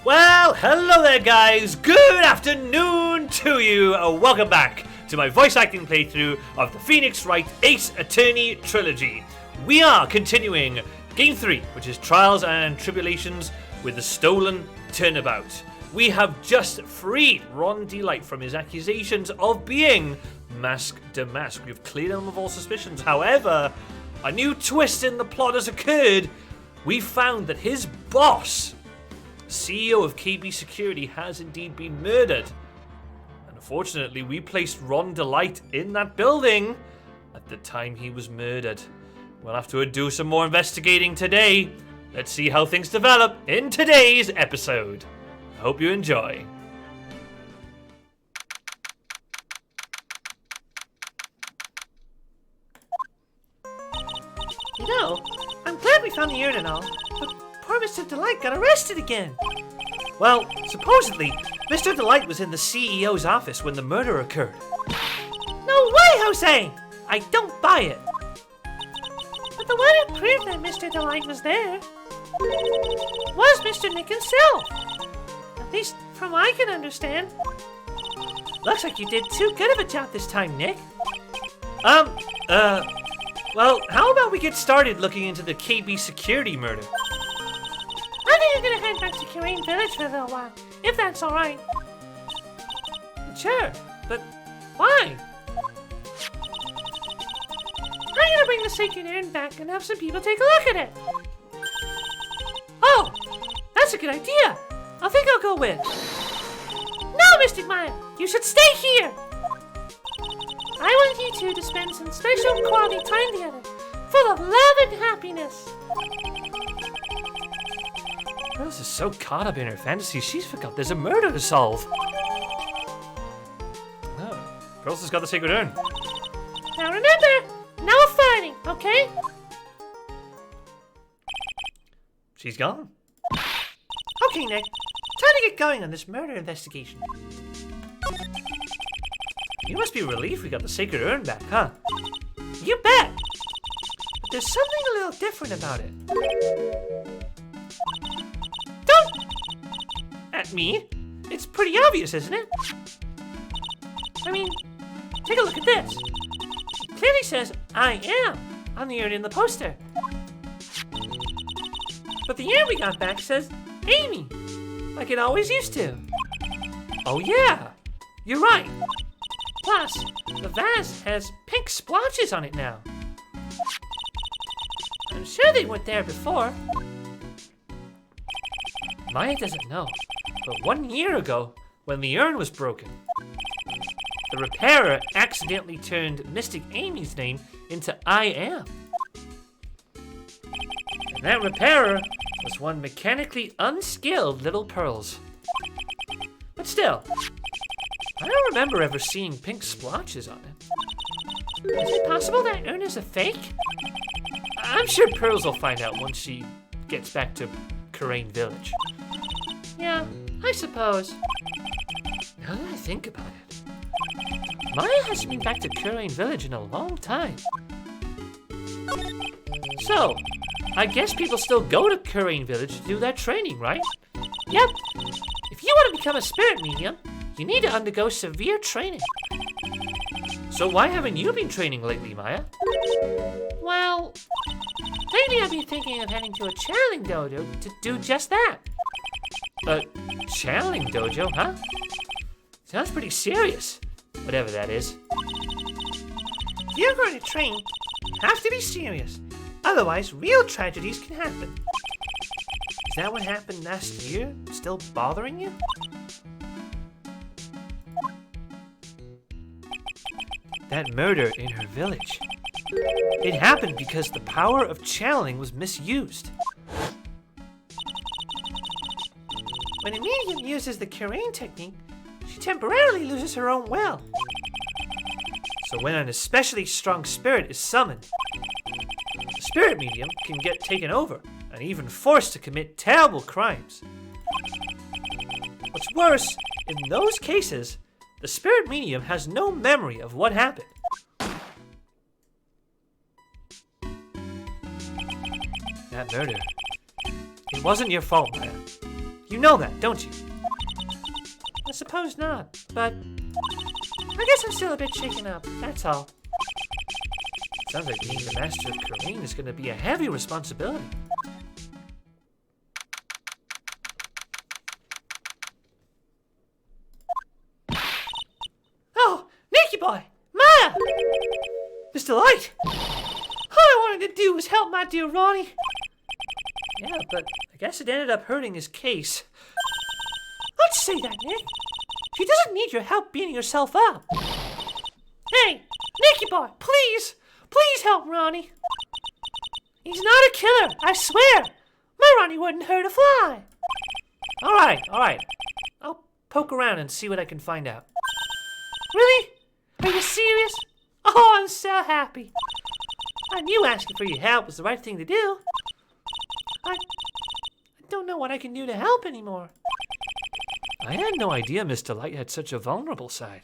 Well, hello there guys, good afternoon to you, welcome back to my voice acting playthrough of the Phoenix Wright Ace Attorney Trilogy. We are continuing Game 3, which is Trials and Tribulations with the Stolen Turnabout. We have just freed Ron Delite from his accusations of being Mask de Mask. We've cleared him of all suspicions. However, a new twist in the plot has occurred. We found that his boss, CEO of KB Security, has indeed been murdered. And unfortunately, we placed Ron Delite in that building at the time he was murdered. We'll have to do some more investigating today. Let's see how things develop in today's episode. I hope you enjoy. You know, I'm glad we found the urn and all, but poor Mr. Delite got arrested again. Well, supposedly, Mr. Delite was in the CEO's office when the murder occurred. No way, Jose! I don't buy it. But the one who proved that Mr. Delite was there was Mr. Nick himself. At least from what I can understand. Looks like you did too good of a job this time, Nick. Well, how about we get started looking into the KB Security murder? I think I'm gonna head back to Karain Village for a little while, if that's alright. Sure, but why? I'm gonna bring the sacred urn back and have some people take a look at it. Oh, that's a good idea. I think I'll go with. No, Mystic Maya, you should stay here. I want you two to spend some special quality time together, full of love and happiness. Rose is so caught up in her fantasy, she's forgot there's a murder to solve. Oh, Pearls has got the sacred urn. Now remember, no fighting, okay? She's gone. Okay, Nick, time to get going on this murder investigation. You must be relieved we got the sacred urn back, huh? You bet! But there's something a little different about it. Don't at me. It's pretty obvious, isn't it? I mean, take a look at this. It clearly says, I am, on the urn in the poster. But the urn we got back says, Amy, like it always used to. Oh yeah, you're right. Plus, the vase has pink splotches on it now. I'm sure they weren't there before. Maya doesn't know, but 1 year ago, when the urn was broken, the repairer accidentally turned Mystic Amy's name into I Am. And that repairer was one mechanically unskilled little Pearls. But still, I don't remember ever seeing pink splotches on it. Is it possible that urn is a fake? I'm sure Pearls will find out once she gets back to Karain Village. Yeah, I suppose. Now that I think about it, Maya hasn't been back to Karain Village in a long time. So, I guess people still go to Karain Village to do their training, right? Yep. If you want to become a spirit medium, you need to undergo severe training. So why haven't you been training lately, Maya? Well, lately I've been thinking of heading to a channeling dojo to do just that. A channeling dojo, huh? Sounds pretty serious, whatever that is. If you're going to train, you have to be serious. Otherwise, real tragedies can happen. Is that what happened last year still bothering you? That murder in her village. It happened because the power of channeling was misused. When a medium uses the Karain technique, she temporarily loses her own will. So when an especially strong spirit is summoned, the spirit medium can get taken over and even forced to commit terrible crimes. What's worse, in those cases, the spirit medium has no memory of what happened. That murder, it wasn't your fault, Maya. You know that, don't you? I suppose not, but I guess I'm still a bit shaken up, that's all. Sounds like being the master of Korean is going to be a heavy responsibility. Oh, Nicky boy! Maya! Mr. Light! All I wanted to do was help my dear Ronnie. Yeah, but I guess it ended up hurting his case. Don't say that, Nick. She doesn't need your help beating herself up. Hey, Nicky boy, please! Please help Ronnie. He's not a killer, I swear. My Ronnie wouldn't hurt a fly. All right. I'll poke around and see what I can find out. Really? Are you serious? Oh, I'm so happy. I knew asking for your help was the right thing to do. I don't know what I can do to help anymore. I had no idea Mr. Light had such a vulnerable side.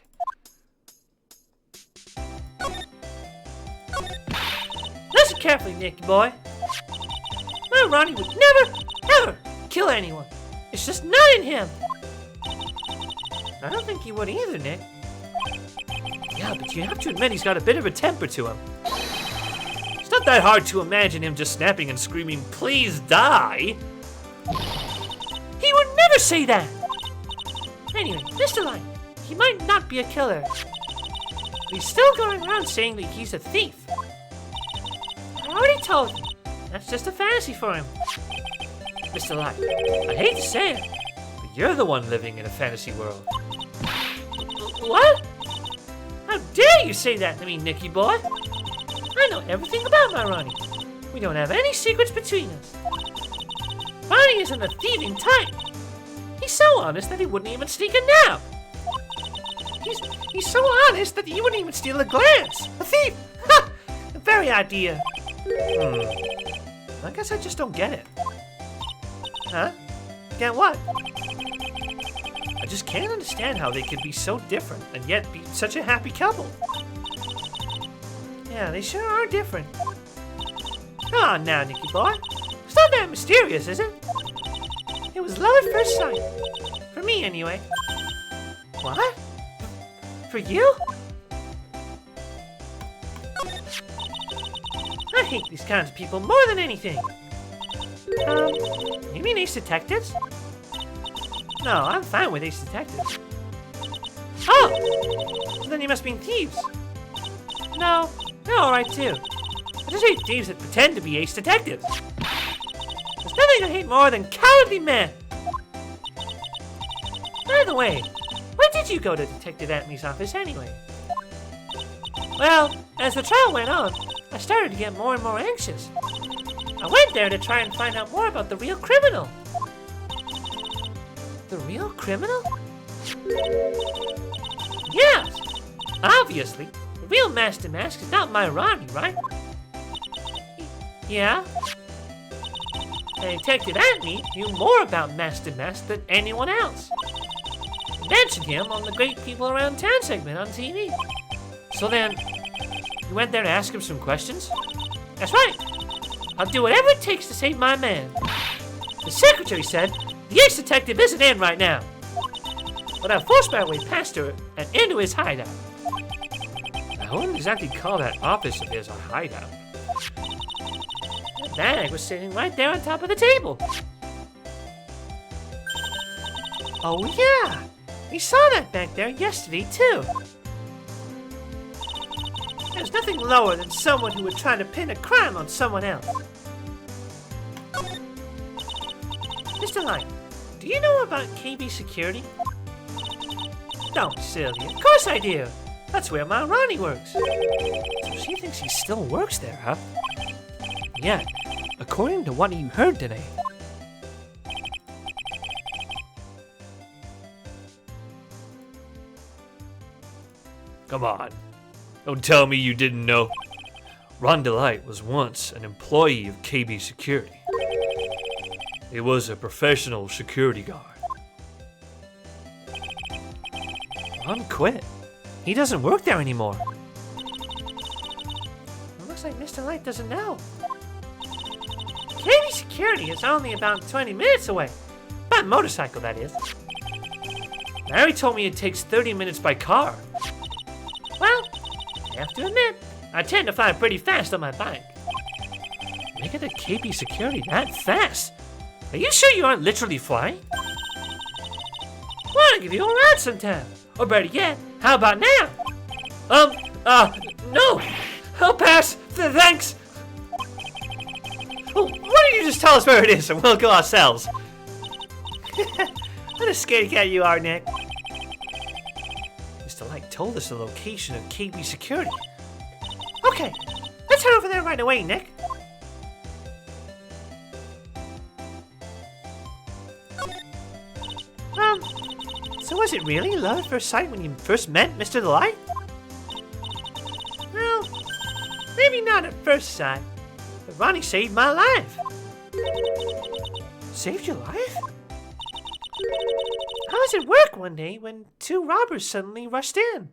Listen carefully, Nicky boy. My Ronnie would never, ever kill anyone. It's just not in him. I don't think he would either, Nick. Yeah, but you have to admit he's got a bit of a temper to him. It's not that hard to imagine him just snapping and screaming, "Please die!" He would never say that. Anyway, Mr. Light, he might not be a killer. But he's still going around saying that he's a thief. I already told him. That's just a fantasy for him. Mr. Light, I hate to say it, but you're the one living in a fantasy world. What? How dare you say that to me, Nicky boy? I know everything about my Ronnie. We don't have any secrets between us. Ronnie isn't a thieving type. He's so honest that he wouldn't even sneak a nap. He's so honest that he wouldn't even steal a glance. A thief! Ha! The very idea. I guess I just don't get it. Huh? Get what? I just can't understand how they could be so different and yet be such a happy couple. Yeah, they sure are different. Come on now, Nicky boy. It's not that mysterious, is it? It was love at first sight. For me, anyway. What? For you? I hate these kinds of people more than anything. You mean Ace Detectives? No, I'm fine with Ace Detectives. Oh! So then you must mean thieves. No, they're alright too. I just hate thieves that pretend to be Ace Detectives. There's nothing I hate more than cowardly men. By the way, why did you go to Detective Atmy's office anyway? Well, as the trial went on, I started to get more and more anxious. I went there to try and find out more about the real criminal. The real criminal? Yes! Obviously, the real Master Mask is not my Ronnie, right? Yeah? And Detective Atmy knew more about Master Mask than anyone else. He mentioned him on the Great People Around Town segment on TV. So then, you went there to ask him some questions? That's right. I'll do whatever it takes to save my man. The secretary said the Ace Detective isn't in right now, but I forced my way past her and into his hideout. I wouldn't exactly call that office of his a hideout. The bag was sitting right there on top of the table. Oh yeah, we saw that back there yesterday too. There's nothing lower than someone who would try to pin a crime on someone else. Mr. Light, do you know about KB Security? Don't be silly. Of course I do. That's where my Ronnie works. So she thinks he still works there, huh? Yeah, according to what you heard today. Come on. Don't tell me you didn't know. Ron Delite was once an employee of KB Security. He was a professional security guard. Ron quit. He doesn't work there anymore. It looks like Mr. Light doesn't know. KB Security is only about 20 minutes away. By motorcycle, that is. Larry told me it takes 30 minutes by car. Well, I have to admit, I tend to fly pretty fast on my bike. Make it a KP security that fast? Are you sure you aren't literally flying? Why don't I give you a ride sometime? Or better yet, how about now? No! I'll pass! Thanks! Oh, why don't you just tell us where it is and we'll go ourselves? What a scaredy cat you are, Nick. Mr. Light told us the location of KB Security. Okay, let's head over there right away, Nick. So was it really love at first sight when you first met Mr. Delite? Well, maybe not at first sight, but Ronnie saved my life. Saved your life? I was at work one day when two robbers suddenly rushed in.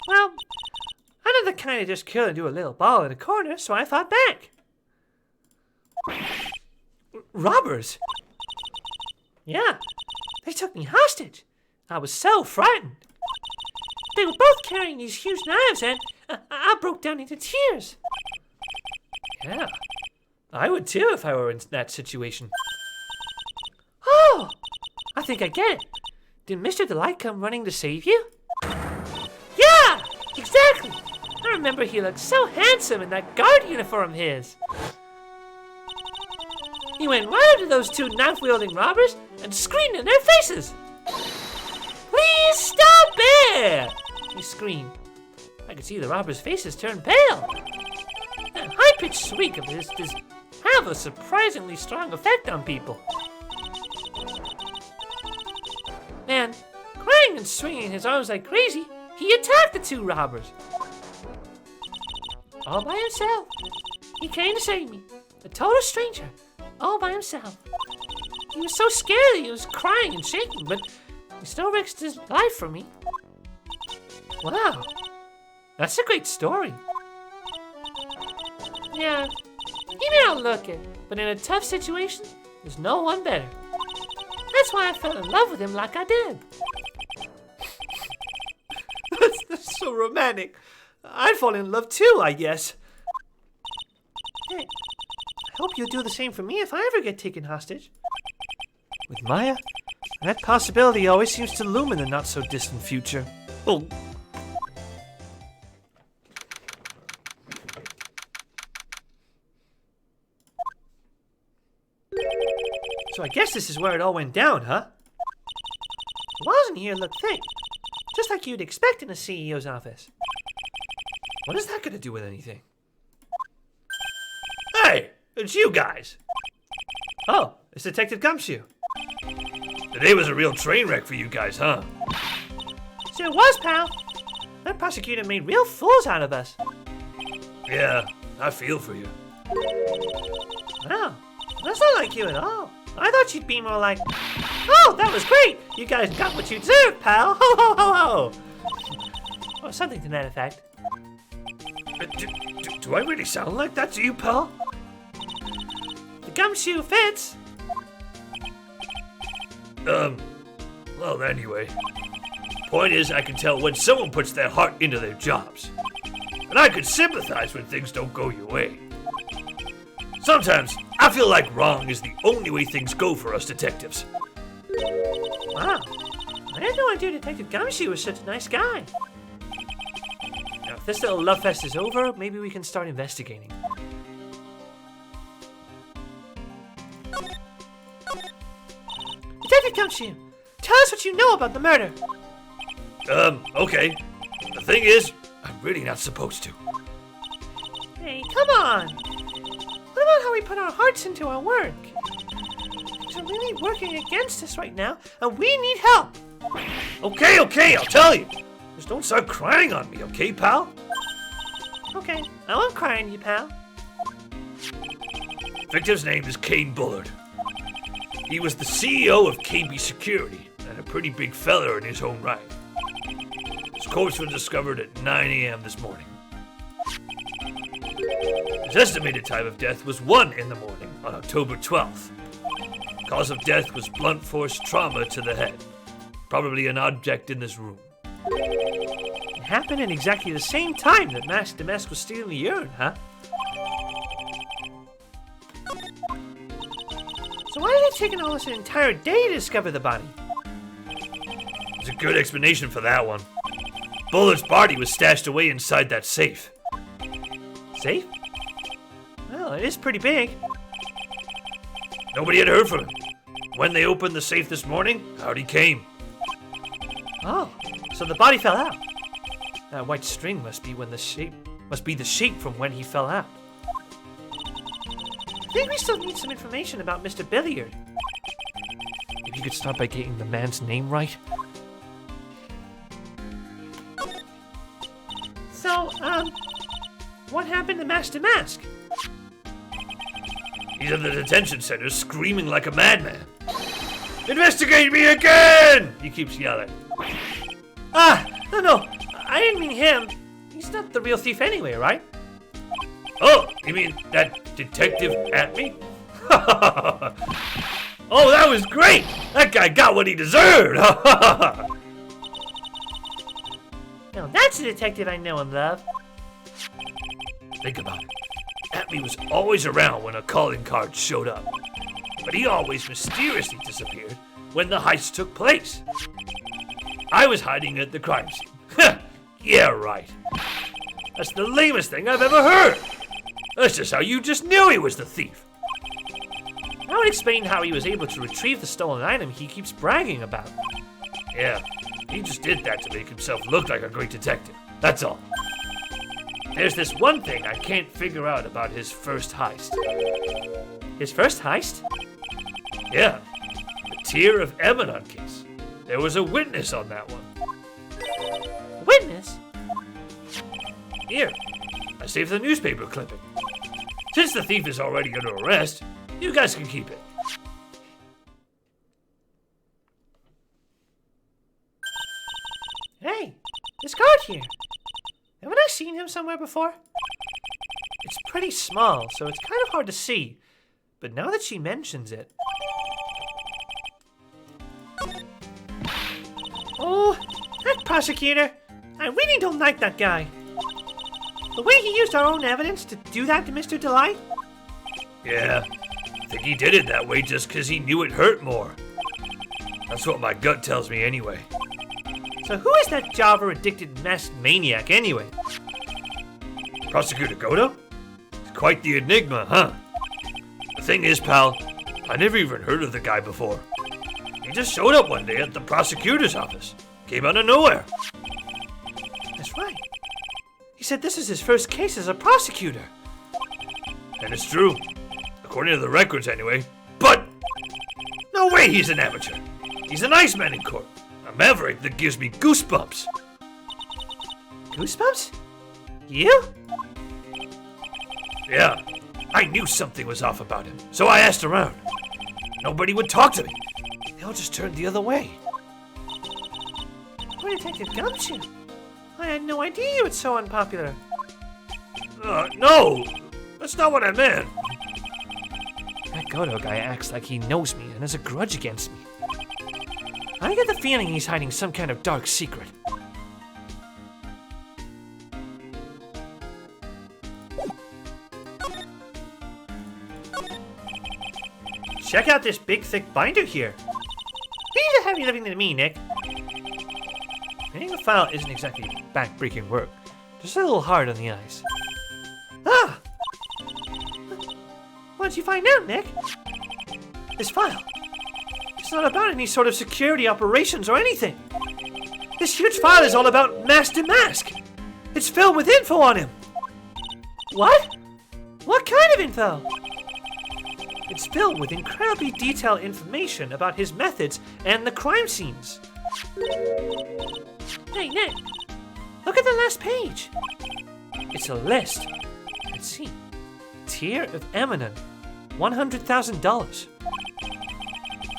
Well, I'm not the kind of just kill and do a little ball in a corner, so I fought back. Robbers? Yeah, they took me hostage. I was so frightened. They were both carrying these huge knives and I broke down into tears. Yeah, I would too if I were in that situation. Oh, I think I get it. Did Mr. Delite come running to save you? Yeah, exactly. I remember he looked so handsome in that guard uniform of his. He went right up to those two knife-wielding robbers and screamed in their faces. "Please stop it!" he screamed. I could see the robbers' faces turn pale. That high-pitched shriek of his does have a surprisingly strong effect on people. And, crying and swinging his arms like crazy, he attacked the two robbers. All by himself. He came to save me, a total stranger, all by himself. He was so scared that he was crying and shaking, but he still risked his life for me. Wow, that's a great story. Yeah, he may not look it, but in a tough situation, there's no one better. That's why I fell in love with him like I did. That's so romantic. I'd fall in love too, I guess. Hey, I hope you'll do the same for me if I ever get taken hostage. With Maya, that possibility always seems to loom in the not-so-distant future. Oh. So I guess this is where it all went down, huh? The walls in here look thick, just like you'd expect in a CEO's office. What is that got to do with anything? Hey, it's you guys. Oh, it's Detective Gumshoe. Today was a real train wreck for you guys, huh? Sure was, pal. That prosecutor made real fools out of us. Yeah, I feel for you. Wow, that's not like you at all. I thought you'd be more like, "Oh, that was great! You guys got what you deserved, pal! Ho, ho, ho, ho!" Or something to that effect. Do I really sound like that to you, pal? The gumshoe fits. Well, anyway. Point is, I can tell when someone puts their heart into their jobs. And I can sympathize when things don't go your way. Sometimes, I feel like wrong is the only way things go for us detectives. Wow. I had no idea Detective Gumshoe was such a nice guy. Now, if this little love fest is over, maybe we can start investigating. Detective Gumshoe, tell us what you know about the murder. Okay. The thing is, I'm really not supposed to. Hey, come on. What about how we put our hearts into our work? Things are really working against us right now, and we need help. Okay, I'll tell you. Just don't start crying on me, okay, pal? Okay, I won't cry on you, pal. Victim's name is Kane Bullard. He was the CEO of KB Security, and a pretty big fella in his own right. His corpse was discovered at 9 a.m. this morning. His estimated time of death was 1 in the morning on October 12th. Cause of death was blunt force trauma to the head. Probably an object in this room. It happened at exactly the same time that Master Damask was stealing the urn, huh? So why did it take almost an entire day to discover the body? There's a good explanation for that one. Bullard's body was stashed away inside that safe. Safe? Well, it is pretty big. Nobody had heard from him. When they opened the safe this morning, out he came. Oh, so the body fell out. That white string must be the shape from when he fell out. I think we still need some information about Mr. Billiard. If you could start by getting the man's name right. So, what happened to Master Mask? He's in the detention center screaming like a madman. Investigate me again! He keeps yelling. No, I didn't mean him. He's not the real thief anyway, right? Oh, you mean that detective at me? Oh, that was great! That guy got what he deserved! Now that's a detective I know and love. Think about it. Atme was always around when a calling card showed up. But he always mysteriously disappeared when the heist took place. I was hiding at the crime scene. Yeah, right. That's the lamest thing I've ever heard. That's just how you just knew he was the thief. That would explain how he was able to retrieve the stolen item he keeps bragging about. Yeah, he just did that to make himself look like a great detective. That's all. There's this one thing I can't figure out about his first heist. His first heist? Yeah, the Tear of Emanon case. There was a witness on that one. Witness? Here, I saved the newspaper clipping. Since the thief is already under arrest, you guys can keep it. Hey, this card here. Haven't I seen him somewhere before? It's pretty small, so it's kind of hard to see. But now that she mentions it... Oh, that prosecutor! I really don't like that guy. The way he used our own evidence to do that to Mr. Delite? Yeah, I think he did it that way just because he knew it hurt more. That's what my gut tells me anyway. So who is that Java-addicted masked maniac anyway? Prosecutor Godo? He's quite the enigma, huh? The thing is, pal, I never even heard of the guy before. He just showed up one day at the prosecutor's office. Came out of nowhere. That's right. He said this is his first case as a prosecutor. And it's true. According to the records anyway. But no way he's an amateur. He's a nice man in court. A maverick that gives me goosebumps. Goosebumps? You? Yeah, I knew something was off about him, so I asked around. Nobody would talk to me. They all just turned the other way. Poor Detective Gumshoe. I had no idea you were so unpopular. No, that's not what I meant. That Godo guy acts like he knows me and has a grudge against me. I get the feeling he's hiding some kind of dark secret. Check out this big, thick binder here. These are heavy lifting to me, Nick. Reading the file isn't exactly back-breaking work. Just a little hard on the eyes. Ah! What did you find out, Nick? This file. It's not about any sort of security operations or anything. This huge file is all about Master Mask. It's filled with info on him. What? What kind of info? It's filled with incredibly detailed information about his methods and the crime scenes. Hey, Nick, look at the last page. It's a list. Let's see. Tear of Emanon, $100,000.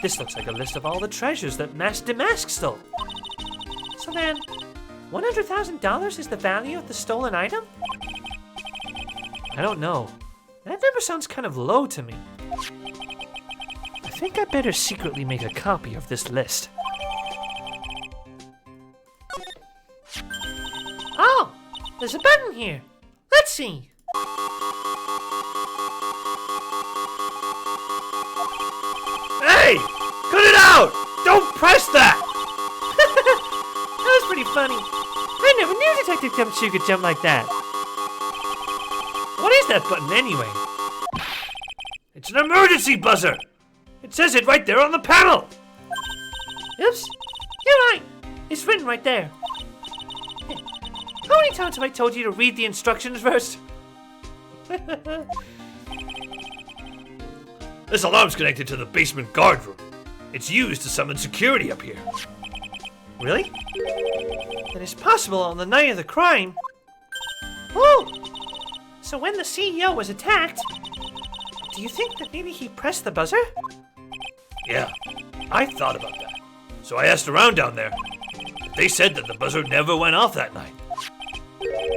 This looks like a list of all the treasures that Master Damask stole. So then, $100,000 is the value of the stolen item? I don't know. That number sounds kind of low to me. I think I better secretly make a copy of this list. Oh, there's a button here. Let's see. Hey! Cut it out! Don't press that! That was pretty funny. I never knew Detective Gumshoe could jump like that. What is that button anyway? It's an emergency buzzer! It says it right there on the panel! Oops, you're right. It's written right there. How many times have I told you to read the instructions first? This alarm's connected to the basement guard room. It's used to summon security up here. Really? Then it's possible on the night of the crime. Oh! So when the CEO was attacked, do you think that maybe he pressed the buzzer? Yeah, I thought about that. So I asked around down there. They said that the buzzer never went off that night.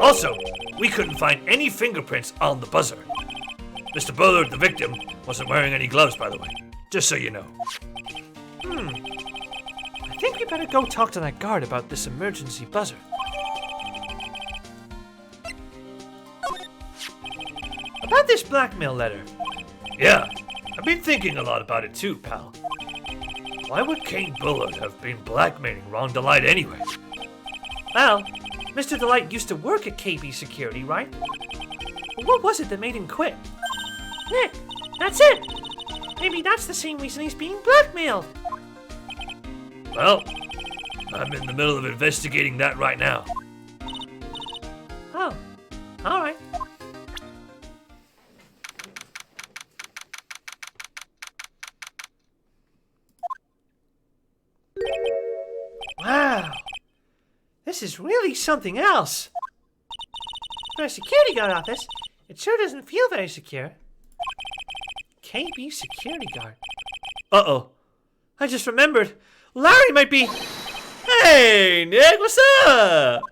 Also, we couldn't find any fingerprints on the buzzer. Mr. Bullard, the victim, wasn't wearing any gloves, by the way. Just so you know. I think we better go talk to that guard about this emergency buzzer. About this blackmail letter. Yeah, I've been thinking a lot about it too, pal. Why would Kane Bullard have been blackmailing Ron Delite anyway? Well, Mr. Delite used to work at KB Security, right? But what was it that made him quit? Nick, that's it! Maybe that's the same reason he's being blackmailed. Well, I'm in the middle of investigating that right now. Oh, alright. Wow, this is really something else. For a security guard office, it sure doesn't feel very secure. KB security guard. Uh-oh, I just remembered. Larry might be... Hey, Nick, what's up?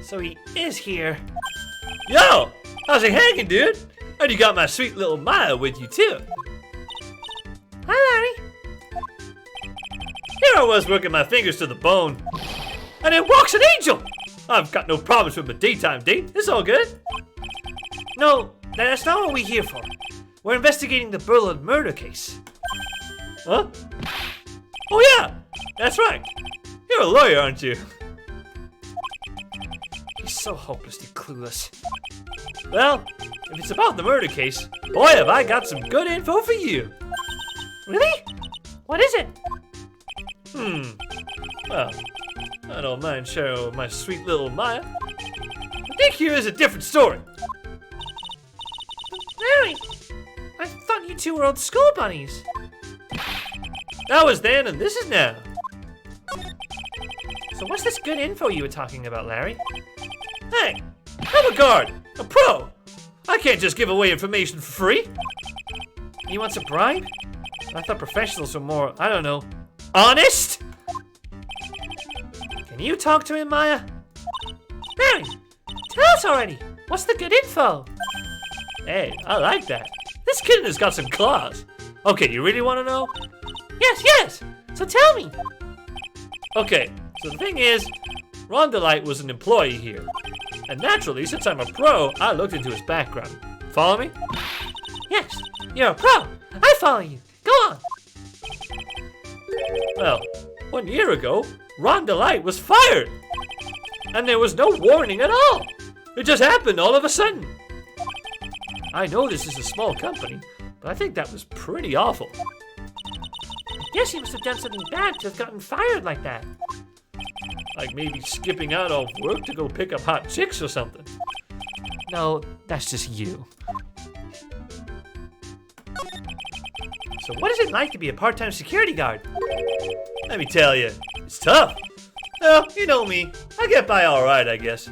So he is here. Yo, how's it hanging, dude? And you got my sweet little Maya with you, too. Hi, Larry. Here I was working my fingers to the bone. And in walks an angel! I've got no problems with my daytime date. It's all good. No, that's not what we're here for. We're investigating the Bullard murder case. Huh? Oh yeah, that's right. You're a lawyer, aren't you? He's so hopelessly clueless. Well, if it's about the murder case, boy have I got some good info for you. Really? What is it? Well, I don't mind sharing with my sweet little Maya. But Nick here is a different story. Larry, I thought you two were old school buddies. That was then and this is now. So what's this good info you were talking about, Larry? Hey, I'm a guard, a pro. I can't just give away information for free. He wants a bribe? I thought professionals were more, I don't know, Honest? Can you talk to him, Maya? Larry, tell us already. What's the good info? Hey, I like that. This kitten has got some claws. Okay, you really want to know? Yes. So tell me. Okay, so the thing is, Ron Delite was an employee here. And naturally, since I'm a pro, I looked into his background. Follow me? Yes, you're a pro. I follow you. Go on. Well, 1 year ago, Ron Delite was fired. And there was no warning at all. It just happened all of a sudden. I know this is a small company, but I think that was pretty awful. I guess he must have done something bad to have gotten fired like that. Like maybe skipping out of work to go pick up hot chicks or something. No, that's just you. So what is it like to be a part-time security guard? Let me tell you, it's tough. Well, you know me. I get by all right, I guess.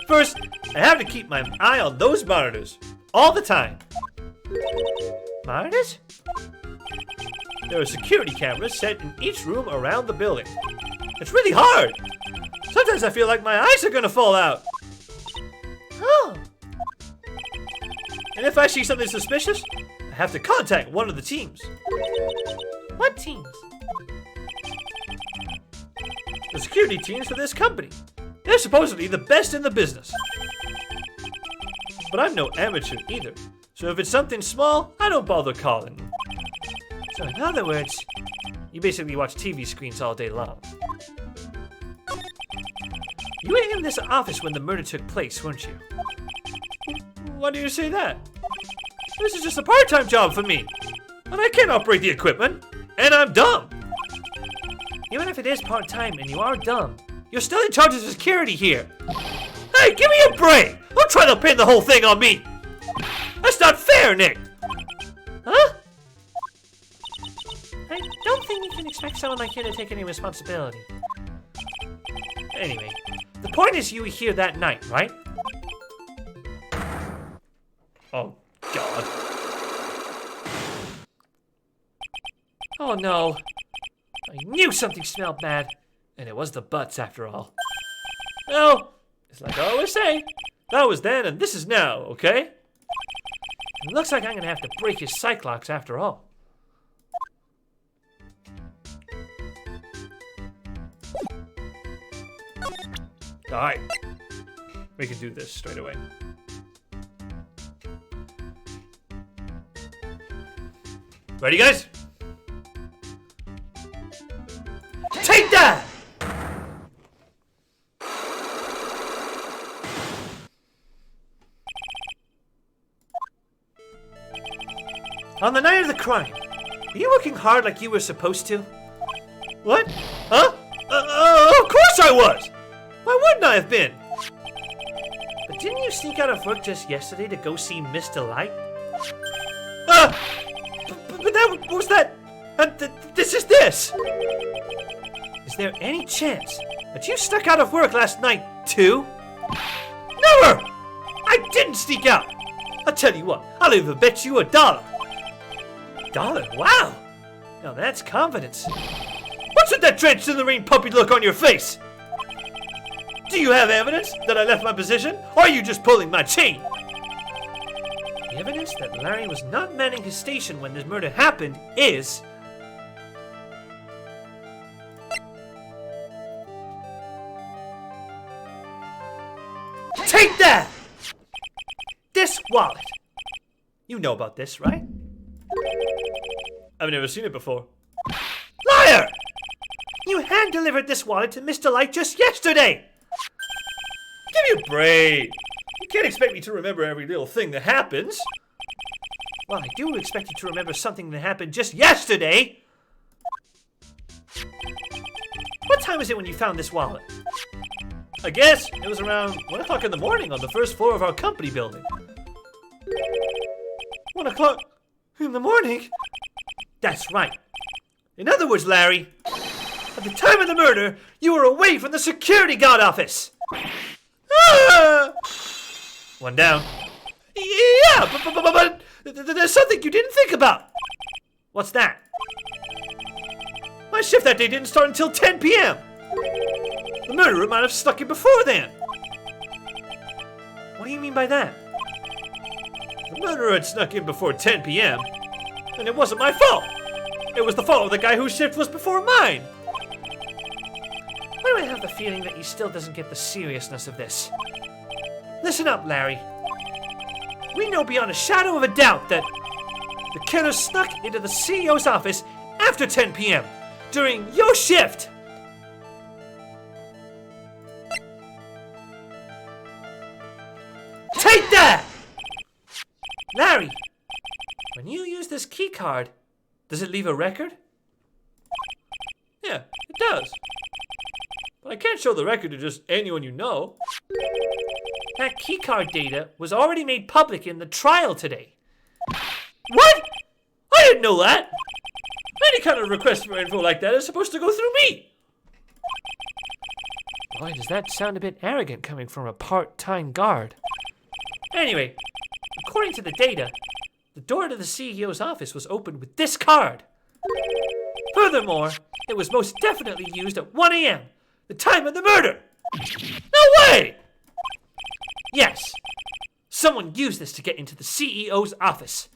First, I have to keep my eye on those monitors all the time. Monitors? There are security cameras set in each room around the building. It's really hard. Sometimes I feel like my eyes are gonna fall out. Oh, And if I see something suspicious, I have to contact one of the teams. what teams? The security teams for this company. They're supposedly the best in the business. But I'm no amateur either. So if it's something small, I don't bother calling. So in other words, you basically watch TV screens all day long. You were in this office when the murder took place, weren't you? Why do you say that? This is just a part-time job for me. And I can't operate the equipment. And I'm dumb. Even if it is part-time and you are dumb, You're still in charge of security here. Hey, give me a break! Don't try to pin the whole thing on me. That's not fair, Nick. huh? I don't think you can expect someone like you to take any responsibility. Anyway, the point is you were here that night, right? Oh, God. Oh no. I knew something smelled bad. And it was the Butz after all. Well, it's like I always say. That was then and this is now, okay? It looks like I'm gonna have to break his cyclops after all. Alright. We can do this straight away. Ready, guys? Take that! On the night of the crime, were you working hard like you were supposed to? What? Huh? Of course I was! Why wouldn't I have been? But didn't you sneak out of work just yesterday to go see Miss Delite? But that was that. This is this. Is there any chance that you stuck out of work last night too? Never! I didn't sneak out. I'll tell you what, I'll even bet you $1. $1? Wow! Now that's confidence. What's with that drenched in the rain puppy look on your face? Do you have evidence that I left my position, or are you just pulling my chain? The evidence that Larry was not manning his station when this murder happened is... Take that! This wallet. You know about this, right? I've never seen it before. Liar! You hand-delivered this wallet to Miss Delite just yesterday! Give me a break. You can't expect me to remember every little thing that happens. Well, I do expect you to remember something that happened just yesterday! What time was it when you found this wallet? I guess it was around 1 o'clock in the morning on the first floor of our company building. 1 o'clock in the morning? That's right. In other words, Larry, at the time of the murder, you were away from the security guard office. Ah! One down. Yeah, but there's something you didn't think about. What's that? My shift that day didn't start until 10 p.m. The murderer might have snuck in before then. What do you mean by that? The murderer had snuck in before 10 p.m. And it wasn't my fault. It was the fault of the guy whose shift was before mine. Why do I have the feeling that he still doesn't get the seriousness of this? Listen up, Larry. We know beyond a shadow of a doubt that the killer snuck into the CEO's office after 10 p.m. during your shift. Take that! Larry, when you use this key card, does it leave a record? Yeah, it does. But I can't show the record to just anyone you know. That keycard data was already made public in the trial today. What? I didn't know that. Any kind of request for info like that is supposed to go through me. Boy, does that sound a bit arrogant coming from a part-time guard. Anyway, according to the data, the door to the CEO's office was opened with this card. Furthermore, it was most definitely used at 1 a.m., the time of the murder. No way! Yes. Someone used this to get into the CEO's office.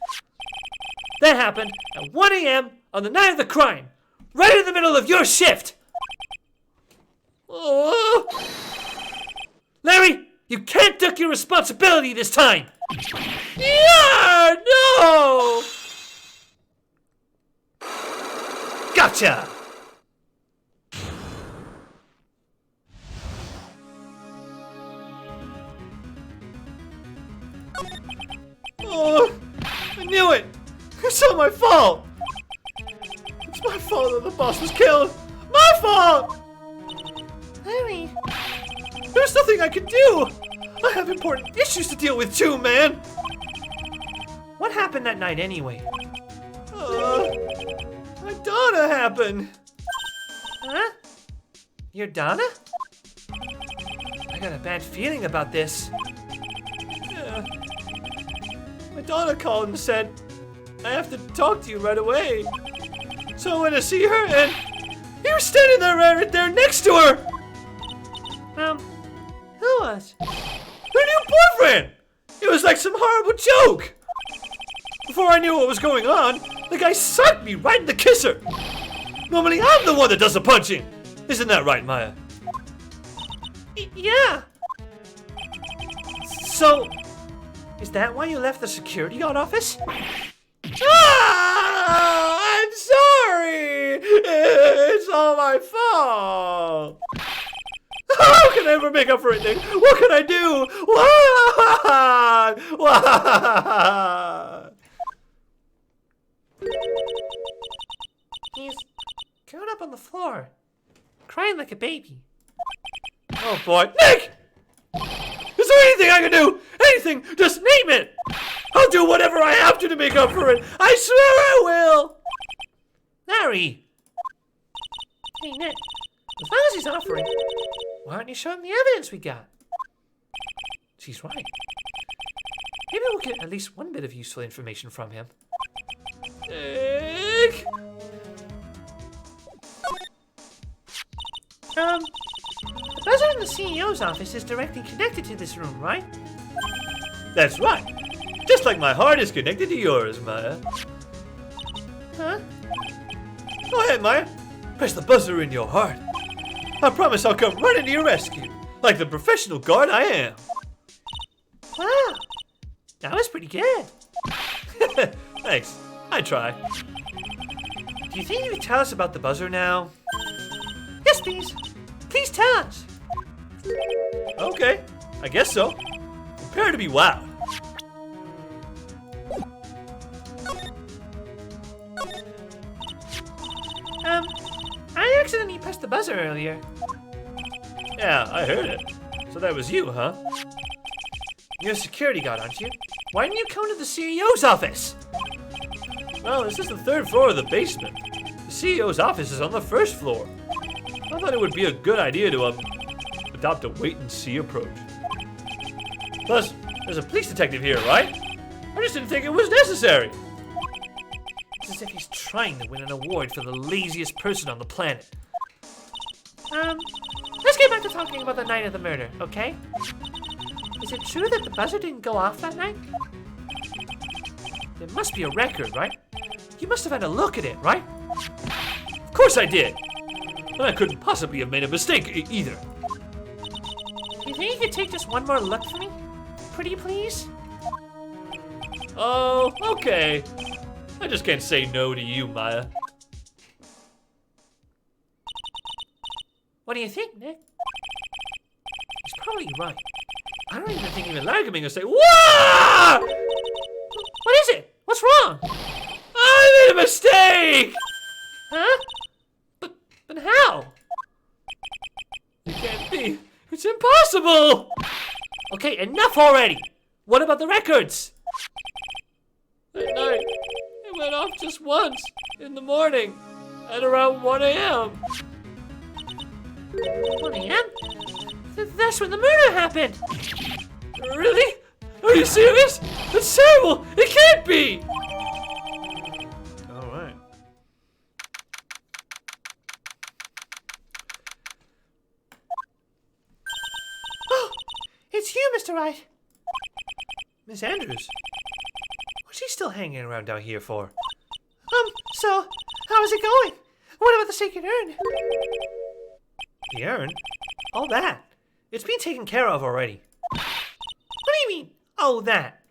That happened at 1 a.m. on the night of the crime. Right in the middle of your shift. Oh. Larry, you can't duck your responsibility this time. Yeah, no! Gotcha! Oh, I knew it! It's all my fault! It's my fault that the boss was killed! My fault! Larry, There's nothing I can do! I have important issues to deal with too, man! what happened that night anyway? My Donna happened! Huh? Your Donna? I got a bad feeling about this. Yeah. My Donna called and said, I have to talk to you right away. So I went to see her and you were standing there right there next to her! Who was? Her new boyfriend! It was like some horrible joke! Before I knew what was going on, the guy sucked me right in the kisser! Normally I'm the one that does the punching! Isn't that right, Maya? Yeah. So, is that why you left the security guard office? Ah! I'm sorry! It's all my fault! How can I ever make up for it, Nick? What can I do? What? He's curled up on the floor, crying like a baby. Oh boy. Nick! Is there anything I can do? Anything! Just name it! I'll do whatever I have to make up for it! I swear I will! Larry! Hey, Nick. As long as he's offering, why aren't you showing the evidence we got? She's right. Maybe we'll get at least one bit of useful information from him. Nick! The buzzer in the CEO's office is directly connected to this room, right? That's right. Just like my heart is connected to yours, Maya. Huh? Go ahead, Maya. Press the buzzer in your heart. I promise I'll come running to your rescue, like the professional guard I am. Wow. That was pretty good. Thanks. I try. Do you think you could tell us about the buzzer now? Yes, please. Please tell us. Okay, I guess so. Prepare to be wowed. I accidentally pressed the buzzer earlier. Yeah, I heard it. So that was you, huh? You're a security guard, aren't you? Why didn't you come to the CEO's office? Well, this is the third floor of the basement. The CEO's office is on the first floor. I thought it would be a good idea to adopt a wait-and-see approach. Plus, there's a police detective here, right? I just didn't think it was necessary. It's as if he's trying to win an award for the laziest person on the planet. Let's get back to talking about the night of the murder, okay? Is it true that the buzzer didn't go off that night? There must be a record, right? You must have had a look at it, right? Of course I did. And I couldn't possibly have made a mistake either. You think you could take just one more look for me? Pretty please? Oh, okay. I just can't say no to you, Maya. What do you think, Nick? He's probably right. I don't even think even Largaming will say, "Whoa!" What is it? What's wrong? I made a mistake! Huh? But how? It can't be. It's impossible! Okay, enough already. What about the records? That night, it went off just once in the morning at around 1 a.m. 1 a.m.? That's when the murder happened. Really? Are you serious? That's terrible! It can't be! Alright. Mr. Wright. Miss Andrews? What's she still hanging around down here for? So, how is it going? What about the sacred urn? The urn? All that. It's been taken care of already. What do you mean, oh, that?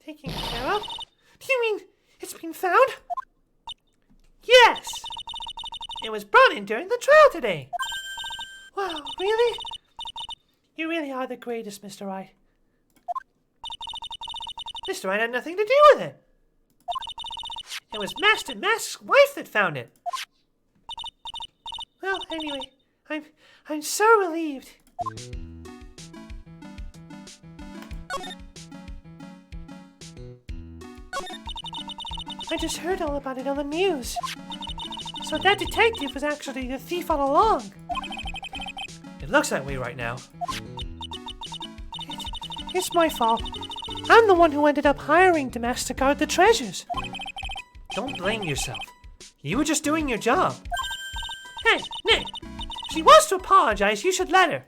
Taken care of? Do you mean it's been found? Yes! It was brought in during the trial today. Wow, really? You really are the greatest, Mr. Wright. Mr. Wright had nothing to do with it. It was Master Mask's wife that found it. Well, anyway, I'm so relieved. I just heard all about it on the news. So that detective was actually the thief all along. It looks that way right now. It's my fault. I'm the one who ended up hiring Damas to guard the treasures. Don't blame yourself. You were just doing your job. Hey, Nick, if she wants to apologize, you should let her.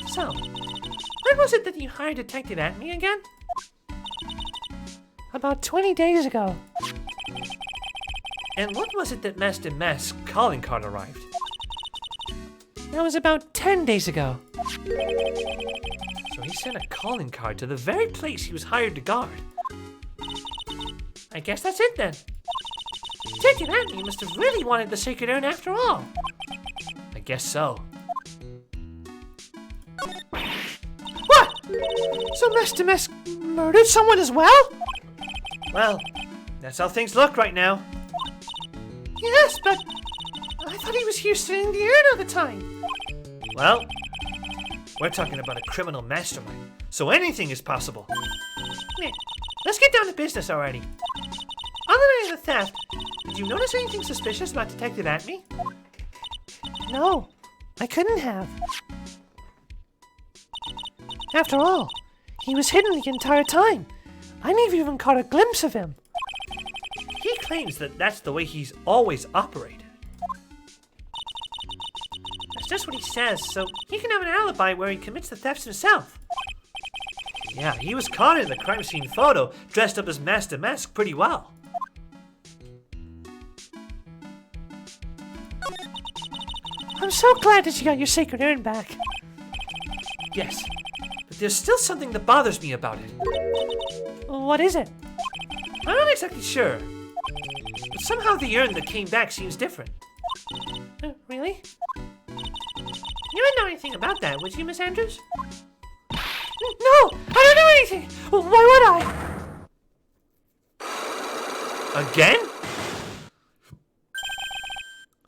So, when was it that you hired Detective Atme again? About 20 days ago. And when was it that Master Mask's calling card arrived? That was about 10 days ago. So he sent a calling card to the very place he was hired to guard. I guess that's it then. Detective Atme must have really wanted the sacred urn after all. I guess so. What? So Master Mask murdered someone as well? Well, that's how things look right now. Yes, but I thought he was here sitting in the urn all the time. Well, we're talking about a criminal mastermind, so anything is possible. Nick, let's get down to business already. On the night of the theft, did you notice anything suspicious about Detective Atme? No, I couldn't have. After all, he was hidden the entire time. I never even caught a glimpse of him. He claims that that's the way he's always operated. That's just what he says, so he can have an alibi where he commits the thefts himself. Yeah, he was caught in the crime scene photo, dressed up as Master Mask pretty well. I'm so glad that you got your sacred urn back. Yes, but there's still something that bothers me about it. What is it? I'm not exactly sure, but somehow the urn that came back seems different. Really? You wouldn't know anything about that, would you, Miss Andrews? No! I don't know anything! Why would I? Again?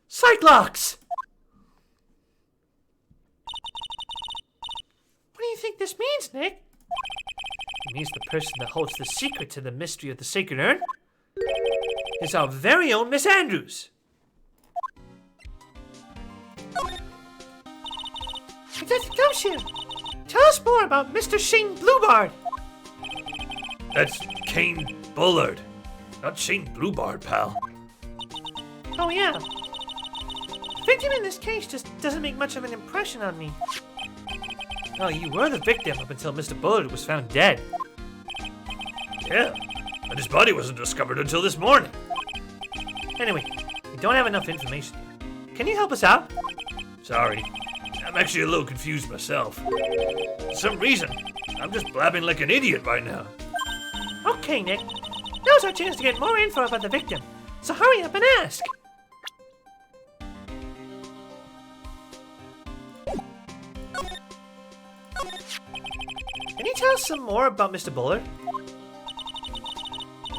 Cyclops! What do you think this means, Nick? It means the person that holds the secret to the mystery of the sacred urn is our very own Miss Andrews. Detective Gumshoe, tell us more about Mr. Shane Bluebard. That's Kane Bullard, not Shane Bluebard, pal. Oh yeah. The victim in this case just doesn't make much of an impression on me. Oh, you were the victim up until Mr. Bullard was found dead. Yeah, but his body wasn't discovered until this morning. Anyway, we don't have enough information here. Can you help us out? Sorry, I'm actually a little confused myself. For some reason, I'm just blabbing like an idiot right now. Okay, Nick. Now's our chance to get more info about the victim. So hurry up and ask. Can you tell us some more about Mr. Bullard?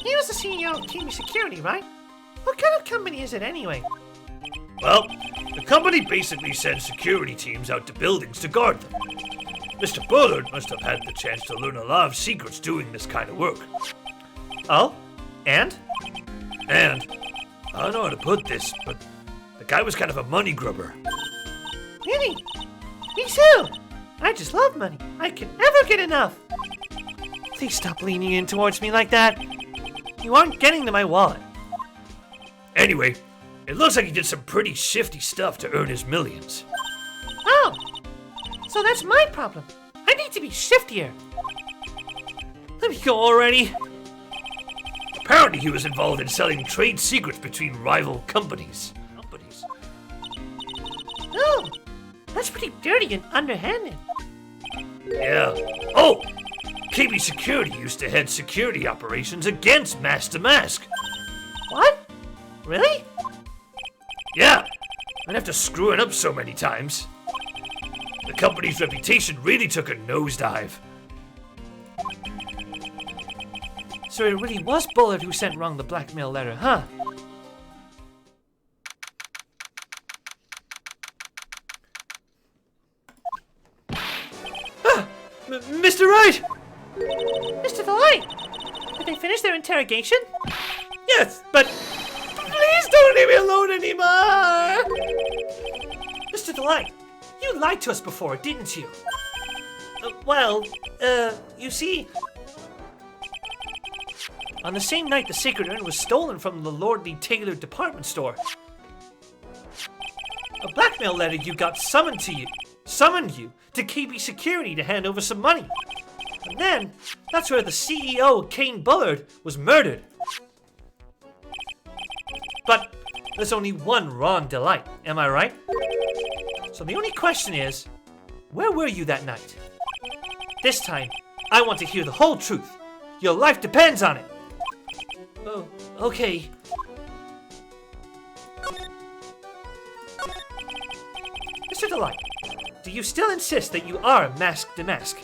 He was the CEO of TV Security, right? What kind of company is it anyway? Well, the company basically sends security teams out to buildings to guard them. Mr. Bullard must have had the chance to learn a lot of secrets doing this kind of work. Oh? And? And, I don't know how to put this, but the guy was kind of a money grubber. Really? Me too! I just love money. I can never get enough. Please stop leaning in towards me like that. You aren't getting to my wallet. Anyway, it looks like he did some pretty shifty stuff to earn his millions. Oh! So that's my problem. I need to be shiftier. Let me go already. Apparently he was involved in selling trade secrets between rival companies. Oh, that's pretty dirty and underhanded. Yeah. Oh! KB Security used to head security operations against Mask to Mask. What? Really? Yeah. And after screwing up so many times, the company's reputation really took a nosedive. So it really was Bullard who sent wrong the blackmail letter, huh? Mr. Wright! Mr. Delite! Did they finish their interrogation? Yes, but please don't leave me alone anymore! Mr. Delite, you lied to us before, didn't you? You see, on the same night the sacred urn was stolen from the Lordly Taylor department store, a blackmail letter you got summoned you to KB Security to hand over some money. And then, that's where the CEO, Kane Bullard, was murdered. But there's only one Ron Delite, am I right? So the only question is, where were you that night? This time, I want to hear the whole truth. Your life depends on it. Oh, okay. Mr. Delite, do you still insist that you are Mask to Mask?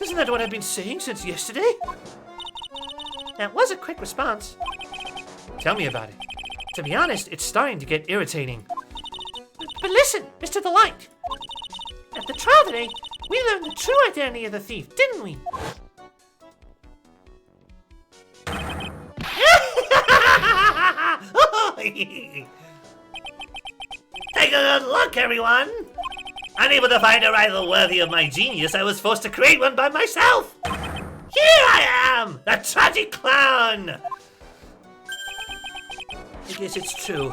Isn't that what I've been saying since yesterday? That was a quick response. Tell me about it. To be honest, it's starting to get irritating. But listen, Mr. Delite. At the trial today, we learned the true identity of the thief, didn't we? Take a good look, everyone! Unable to find a rival worthy of my genius, I was forced to create one by myself! Here I am! The tragic clown! I guess it's true.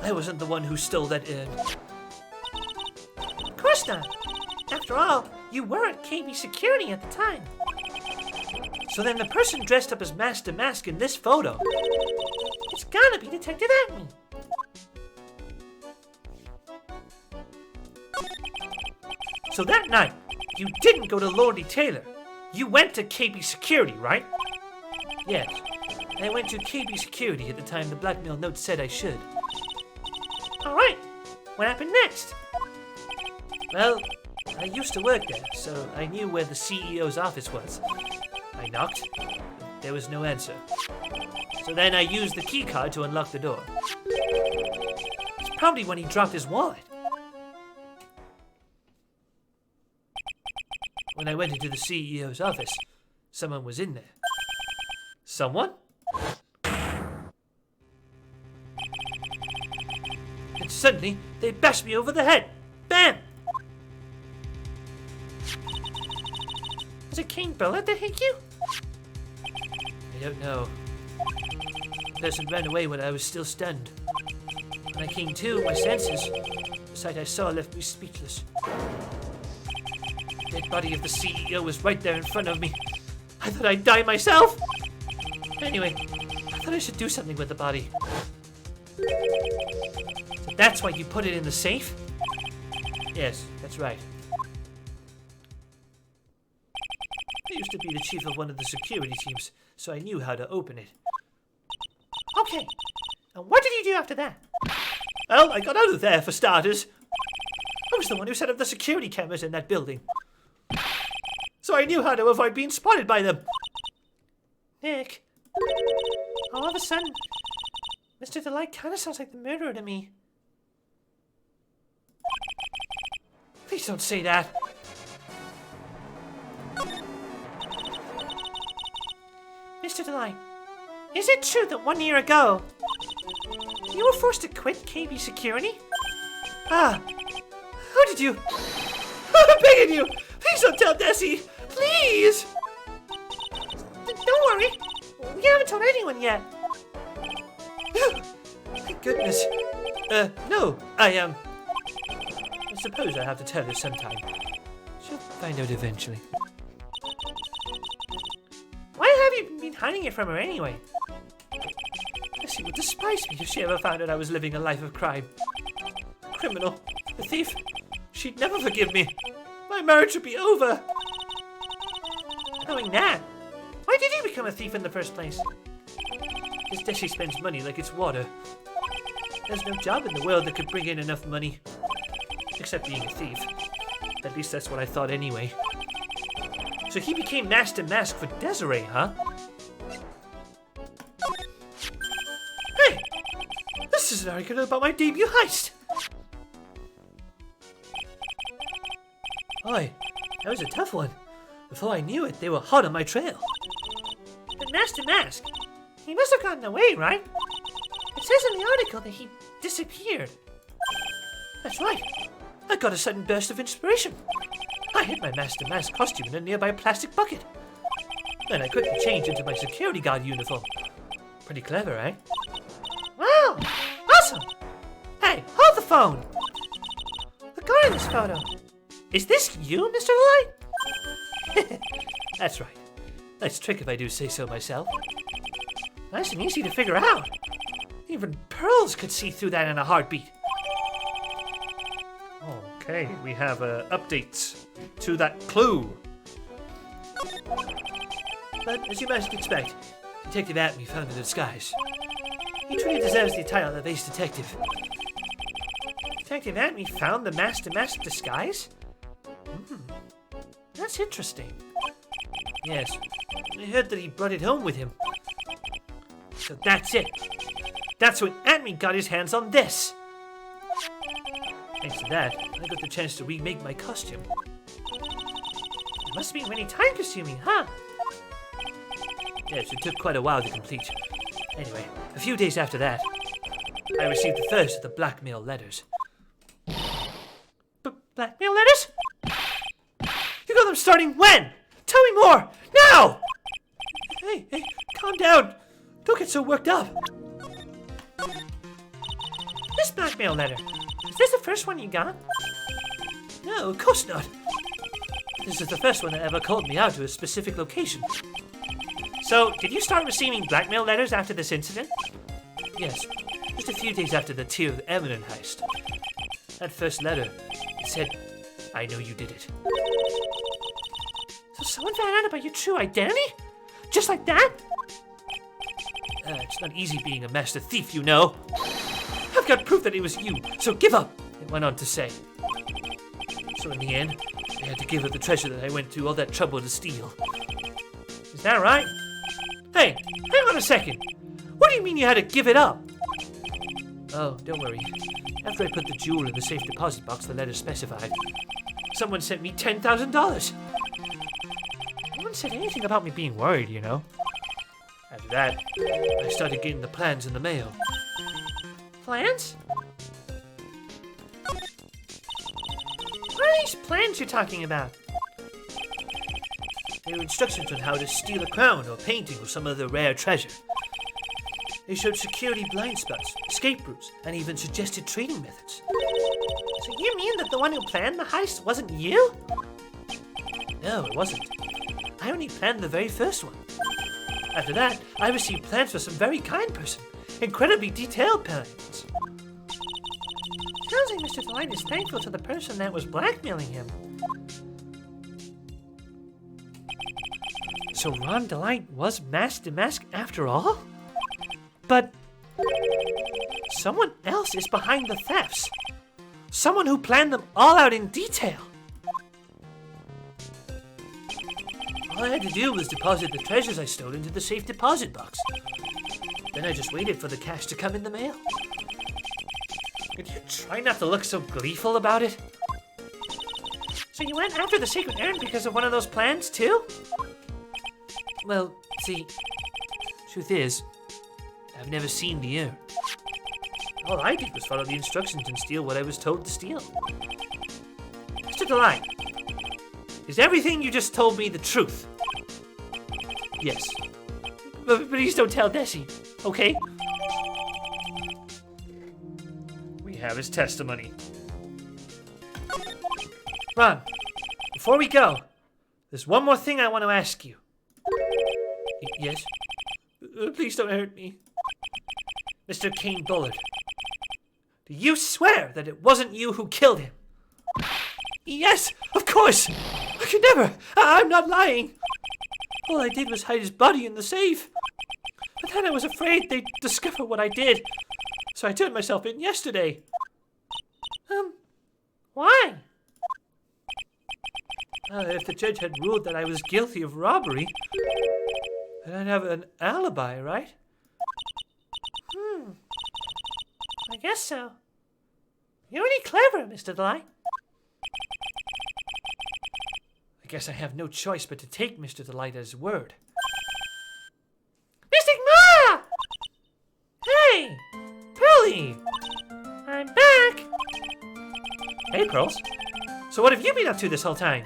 I wasn't the one who stole that urn. Of course not. After all, you were at KB Security at the time. So then the person dressed up as Mask to Mask in this photo, it's gotta be Detective Acme. So that night, you didn't go to Lordy Taylor. You went to KB Security, right? Yes. I went to KB Security at the time the blackmail note said I should. Alright. What happened next? Well, I used to work there, so I knew where the CEO's office was. I knocked. There was no answer. So then I used the key card to unlock the door. It's probably when he dropped his wallet. When I went into the CEO's office, someone was in there. Someone? And suddenly, they bashed me over the head. Bam! Was it King Bullard that hit you? I don't know. The person ran away when I was still stunned. When I came to, my senses, the sight I saw left me speechless. The dead body of the CEO was right there in front of me. I thought I'd die myself. Anyway, I thought I should do something with the body. So that's why you put it in the safe? Yes, that's right. I used to be the chief of one of the security teams, so I knew how to open it. Okay, and what did you do after that? Well, I got out of there for starters. I was the one who set up the security cameras in that building. So I knew how to avoid being spotted by them. Nick, all of a sudden, Mr. Delite kind of sounds like the murderer to me. Please don't say that. Mr. Delite, is it true that 1 year ago, you were forced to quit KB Security? How did you? I'm begging you! Please don't tell Desi! Please! Don't worry. We haven't told anyone yet. Thank goodness. No, I suppose I have to tell her sometime. She'll find out eventually. Why have you been hiding it from her anyway? She would despise me if she ever found out I was living a life of crime. A criminal, a thief. She'd never forgive me. My marriage would be over. Knowing that, why did you become a thief in the first place? This Desi spends money like it's water. There's no job in the world that could bring in enough money. Except being a thief. At least that's what I thought anyway. So he became Master Mask for Desiree, huh? Hey! This is an article about my debut heist! Oi, that was a tough one. Before I knew it, they were hot on my trail. But Master Mask, he must have gotten away, right? It says in the article that he disappeared. That's right. I got a sudden burst of inspiration. I hid my Master Mask costume in a nearby plastic bucket. Then I quickly changed into my security guard uniform. Pretty clever, eh? Wow! Awesome! Hey, hold the phone! Look at this photo. Is this you, Mr. Delite? That's right. Nice trick if I do say so myself. Nice and easy to figure out. Even pearls could see through that in a heartbeat. Okay, we have updates to that clue. But as you might expect, Detective Atme found a disguise. He truly deserves the title of Ace Detective. Detective Atme found the Master Mask disguise? That's interesting. Yes, I heard that he brought it home with him. So that's it. That's when Atme got his hands on this. Thanks to that, I got the chance to remake my costume. It must be really time-consuming, huh? Yes, it took quite a while to complete. Anyway, a few days after that, I received the first of the blackmail letters. Blackmail letters? You got them starting when? Tell me more! Now! Hey, calm down. Don't get so worked up. This blackmail letter. Is this the first one you got? No, of course not. This is the first one that ever called me out to a specific location. So, did you start receiving blackmail letters after this incident? Yes, just a few days after the Tear of the Eminent heist. That first letter, it said, I know you did it. So someone found out about your true identity? Just like that? It's not easy being a master thief, you know. I've got proof that it was you, so give up, it went on to say. So in the end, I had to give up the treasure that I went through all that trouble to steal. Is that right? Hey, hang on a second. What do you mean you had to give it up? Oh, don't worry. After I put the jewel in the safe deposit box the letter specified, someone sent me $10,000. No one said anything about me being worried, you know. After that, I started getting the plans in the mail. Plans? What are these plans you're talking about? They were instructions on how to steal a crown or painting or some other rare treasure. They showed security blind spots, escape routes, and even suggested trading methods. So you mean that the one who planned the heist wasn't you? No, it wasn't. I only planned the very first one. After that, I received plans for some very kind person. Incredibly detailed plans. Sounds like Mr. Delite is thankful to the person that was blackmailing him. So Ron Delite was Master Mask after all? But someone else is behind the thefts. Someone who planned them all out in detail. All I had to do was deposit the treasures I stole into the safe deposit box. Then I just waited for the cash to come in the mail. Could you try not to look so gleeful about it? So you went after the sacred urn because of one of those plans too? Well, see, truth is, I've never seen the urn. All I did was follow the instructions and steal what I was told to steal. Mr. Delite, is everything you just told me the truth? Yes. But please don't tell Desi, okay? We have his testimony. Ron, before we go, there's one more thing I want to ask you. Yes? Please don't hurt me. Mr. Kane Bullard, do you swear that it wasn't you who killed him? Yes, of course! I could never! I'm not lying! All I did was hide his body in the safe. But then I was afraid they'd discover what I did. So I turned myself in yesterday. Why? If the judge had ruled that I was guilty of robbery, then I'd have an alibi, right? I guess so. You're really clever, Mr. Delite. I guess I have no choice but to take Mr. Delite at his word. Mystic Ma! Hey! Pearly! I'm back! Hey, Pearls. So what have you been up to this whole time?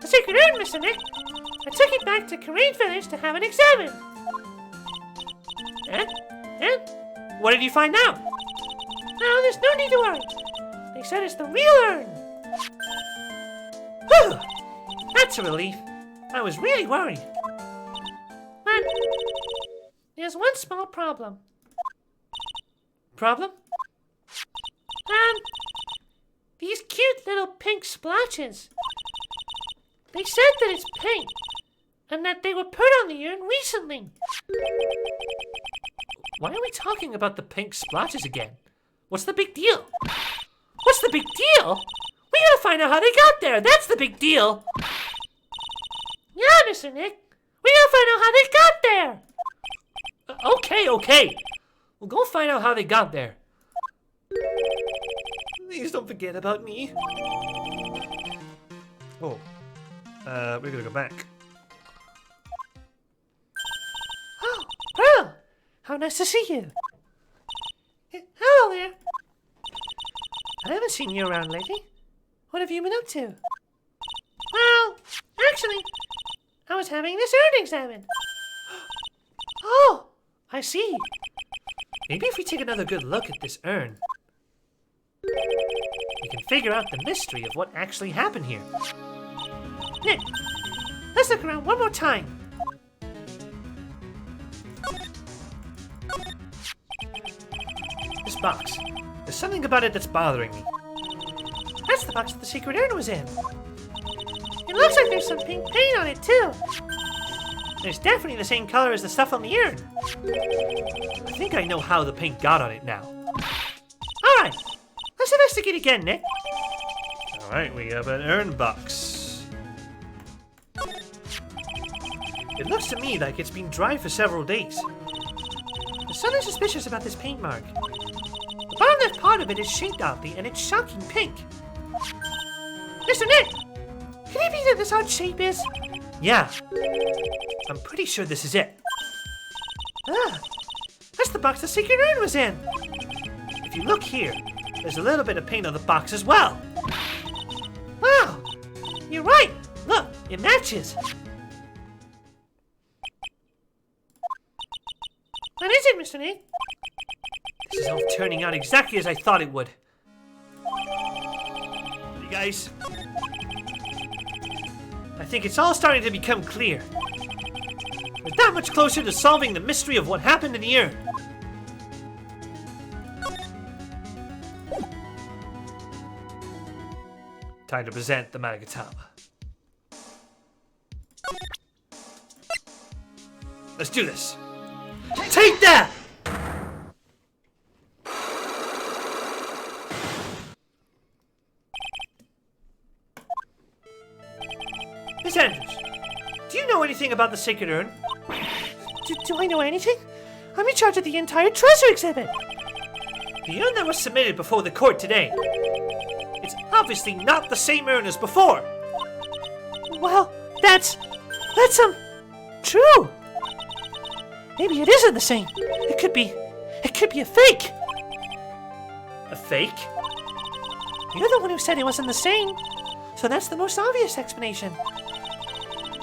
The secret urn, Mr. Nick. I took it back to Korean Village to have it examined. And? What did you find out? Now there's no need to worry. They said it's the real urn. Whew! That's a relief. I was really worried. But there's one small problem. Problem? These cute little pink splotches. They said that it's pink, and that they were put on the urn recently. Why are we talking about the pink splotches again? What's the big deal? What's the big deal? We gotta find out how they got there. That's the big deal. Yeah, Mr. Nick. We gotta find out how they got there. Okay. We'll go find out how they got there. Please don't forget about me. Oh. We're gonna go back. Oh, Pearl! How nice to see you. Hello there. I haven't seen you around lately. What have you been up to? Well, actually, I was having this urn examined. Oh, I see. Maybe if we take another good look at this urn, we can figure out the mystery of what actually happened here. Nick, let's look around one more time. This box. There's something about it that's bothering me. That's the box that the secret urn was in. It looks like there's some pink paint on it, too. It's definitely the same color as the stuff on the urn. I think I know how the paint got on it now. Alright, let's investigate again, Nick. Alright, we have an urn box. It looks to me like it's been dry for several days. There's something suspicious about this paint mark. The bottom left part of it is shaped oddly, and it's shocking pink. Mr. Nick! Can it be that this odd shape is? Yeah. I'm pretty sure this is it. That's the box the secret urn was in. If you look here, there's a little bit of paint on the box as well. Wow! You're right! Look, it matches. What is it, Mr. Nick? This is all turning out exactly as I thought it would. You guys, I think it's all starting to become clear. We're that much closer to solving the mystery of what happened in the urn. Time to present the Magatama. Let's do this. Take that! Miss Andrews, do you know anything about the sacred urn? Do I know anything? I'm in charge of the entire treasure exhibit. The urn that was submitted before the court today. It's obviously not the same urn as before. Well, that's true. Maybe it isn't the same. It could be a fake. A fake? You're the one who said it wasn't the same. So that's the most obvious explanation.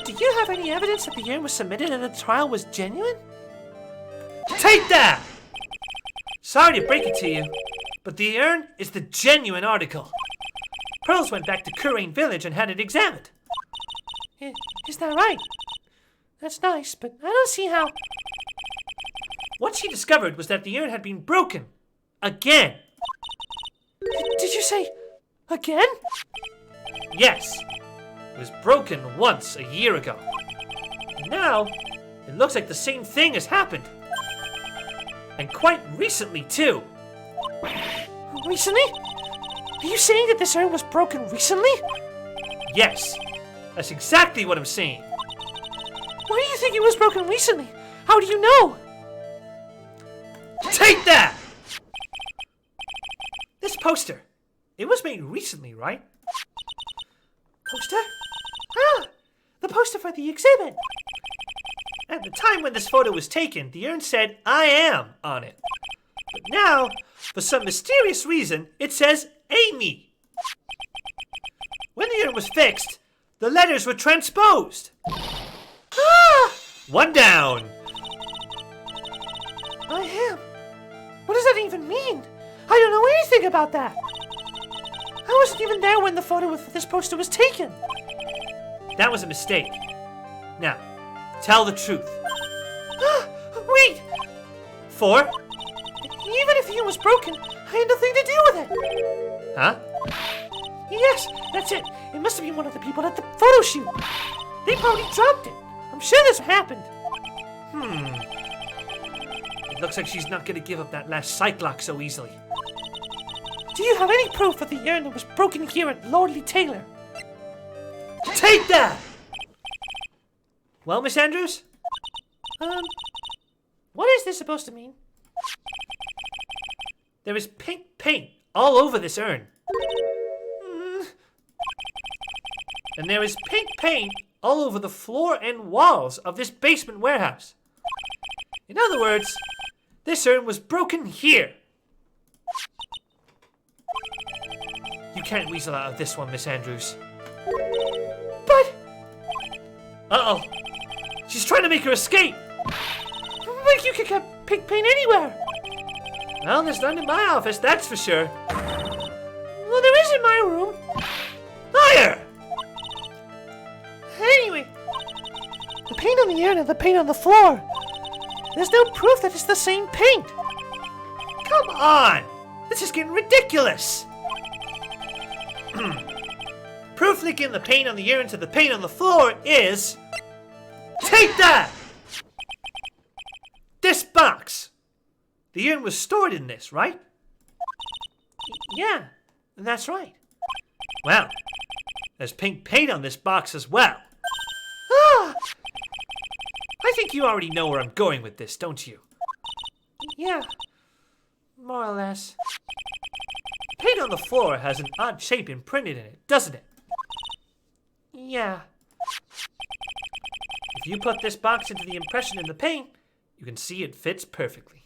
Do you have any evidence that the urn was submitted and the trial was genuine? Take that! Sorry to break it to you, but the urn is the genuine article. Pearls went back to Kurain Village and had it examined. Is that right? That's nice, but I don't see how... What she discovered was that the urn had been broken. Again. Did you say again? Yes. It was broken once a year ago. And now, it looks like the same thing has happened. And quite recently, too. Recently? Are you saying that this urn was broken recently? Yes. That's exactly what I'm saying. Why do you think it was broken recently? How do you know? Take that! This poster. It was made recently, right? Poster? Ah! The poster for the exhibit! At the time when this photo was taken, the urn said, "I am" on it. But now, for some mysterious reason, it says, "Amy." When the urn was fixed, the letters were transposed. Ah! One down. I am. What does that even mean? I don't know anything about that. I wasn't even there when the photo with this poster was taken. That was a mistake. Now, tell the truth. Wait! 4? Even if the urn was broken, I had nothing to do with it. Huh? Yes, that's it. It must have been one of the people at the photo shoot. They probably dropped it. I'm sure this happened. It looks like she's not going to give up that last Cyclock so easily. Do you have any proof of the urn that was broken here at Lordly Taylor? Take that! Well, Miss Andrews? What is this supposed to mean? There is pink paint all over this urn. And there is pink paint all over the floor and walls of this basement warehouse. In other words, this urn was broken here. You can't weasel out of this one, Miss Andrews. But... Uh-oh. She's trying to make her escape. Like you could get pink paint anywhere. Well, there's none in my office, that's for sure. Well, there is in my room. Liar! Anyway, the paint on the urn and the paint on the floor. There's no proof that it's the same paint. Come on! This is getting ridiculous! Proof linking the paint on the urn to the paint on the floor is... Take that! This box! The urn was stored in this, right? Yeah, that's right. Well, there's pink paint on this box as well. Ah! I think you already know where I'm going with this, don't you? Yeah, more or less. Paint on the floor has an odd shape imprinted in it, doesn't it? Yeah. If you put this box into the impression in the paint, you can see it fits perfectly.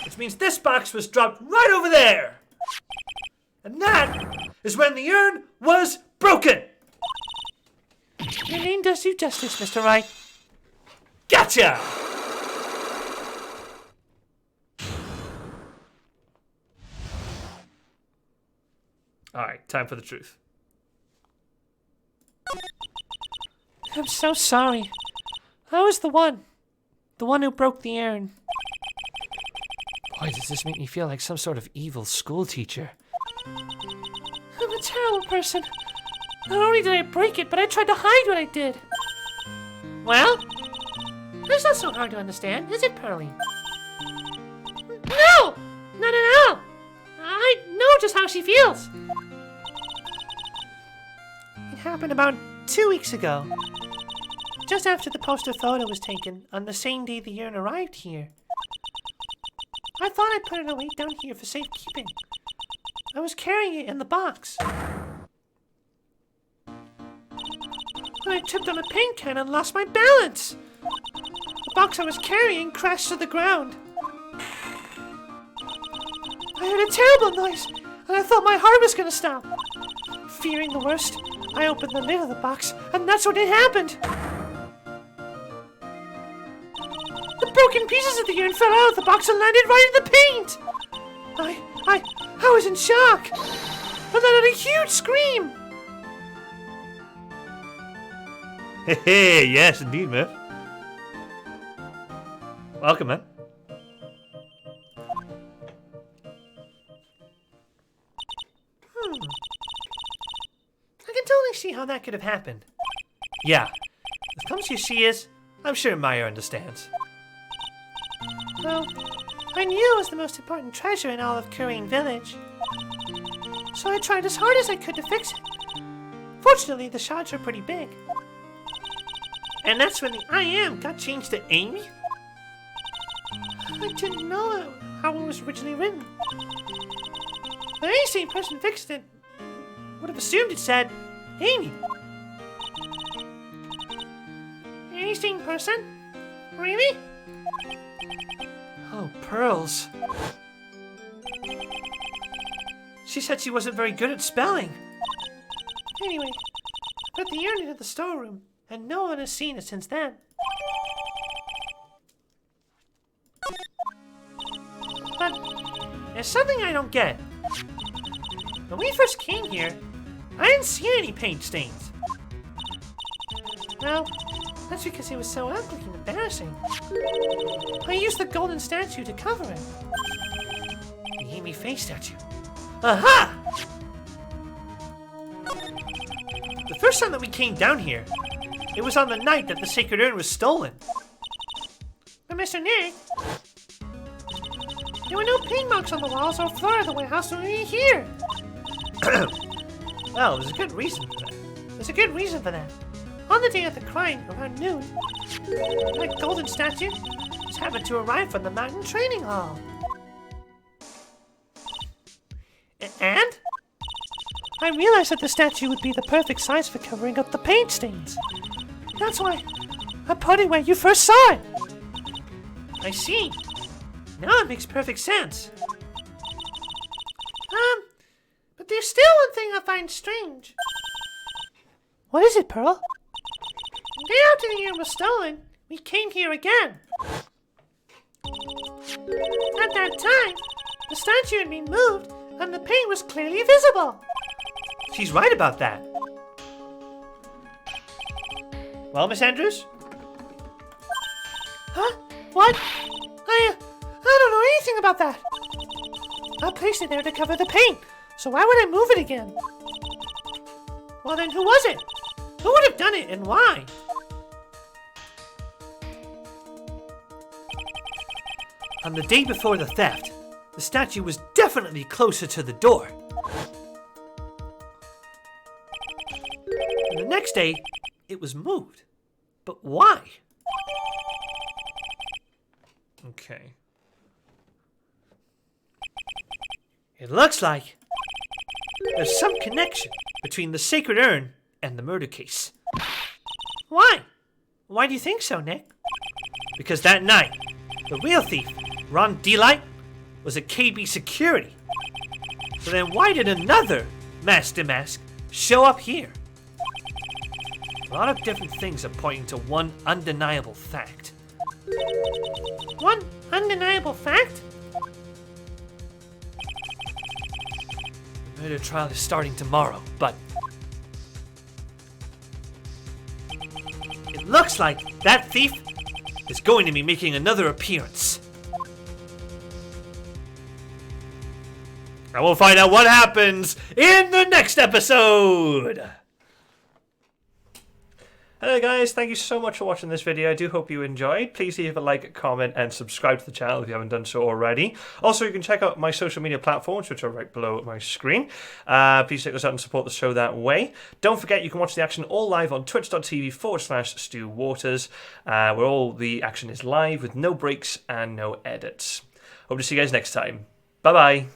Which means this box was dropped right over there! And that is when the urn was broken! Your name does you justice, Mr. Wright. Gotcha! Alright, time for the truth. I'm so sorry. I was the one who broke the urn. Why does this make me feel like some sort of evil school teacher? I'm a terrible person. Not only did I break it, but I tried to hide what I did. Well, that's not so hard to understand, is it, Pearlie? No! Not at all! I know just how she feels. It happened about 2 weeks ago. Just after the poster photo was taken, on the same day the urn arrived here. I thought I'd put it away down here for safekeeping. I was carrying it in the box. When I tripped on a paint can and lost my balance. The box I was carrying crashed to the ground. I heard a terrible noise, and I thought my heart was gonna stop. Fearing the worst, I opened the lid of the box, and that's when it happened. The broken pieces of the urn fell out of the box and landed right in the paint. I was in shock, but then I had a huge scream. Hey, yes, indeed, man. Welcome, man. I can totally see how that could have happened. Yeah, as clumsy as she is, I'm sure Maya understands. Well, I knew it was the most important treasure in all of Korean Village, so I tried as hard as I could to fix it. Fortunately, the shards were pretty big. And that's when the I am got changed to Amy? I didn't know how it was originally written. But any sane person fixed it would have assumed it said Amy. Any sane person? Really? Oh, Pearls. She said she wasn't very good at spelling. Anyway, put the urn into the storeroom, and no one has seen it since then. But there's something I don't get. When we first came here, I didn't see any paint stains. Well, that's because it was so ugly and embarrassing. I used the golden statue to cover it. The Amy face statue. Aha! The first time that we came down here, it was on the night that the sacred urn was stolen. But Mr. Nick, there were no paint marks on the walls or floor of the warehouse when we were here. Well, there's a good reason for that. There's a good reason for that. On the day of the crime, around noon, that golden statue just happened to arrive from the mountain training hall. And? I realized that the statue would be the perfect size for covering up the paint stains. That's why I put it where you first saw it. I see. Now it makes perfect sense. But there's still one thing I find strange. What is it, Pearl? The day after the urn was stolen, we came here again. At that time, the statue had been moved and the paint was clearly visible. She's right about that. Well, Miss Andrews? Huh? What? I don't know anything about that. I placed it there to cover the paint, so why would I move it again? Well then, who was it? Who would have done it and why? On the day before the theft, the statue was definitely closer to the door. And the next day, it was moved. But why? Okay. It looks like there's some connection between the sacred urn and the murder case. Why? Why do you think so, Nick? Because that night, the real thief, Ron Delite, was at KB security. So then why did another Master Mask show up here? A lot of different things are pointing to one undeniable fact. One undeniable fact? The murder trial is starting tomorrow, but it looks like that thief is going to be making another appearance. And we'll find out what happens in the next episode. Hello guys, thank you so much for watching this video. I do hope you enjoyed. Please leave a like, comment, and subscribe to the channel if you haven't done so already. Also, you can check out my social media platforms, which are right below my screen. Please check us out and support the show that way. Don't forget, you can watch the action all live on twitch.tv/Stu Waters, where all the action is live with no breaks and no edits. Hope to see you guys next time. Bye-bye.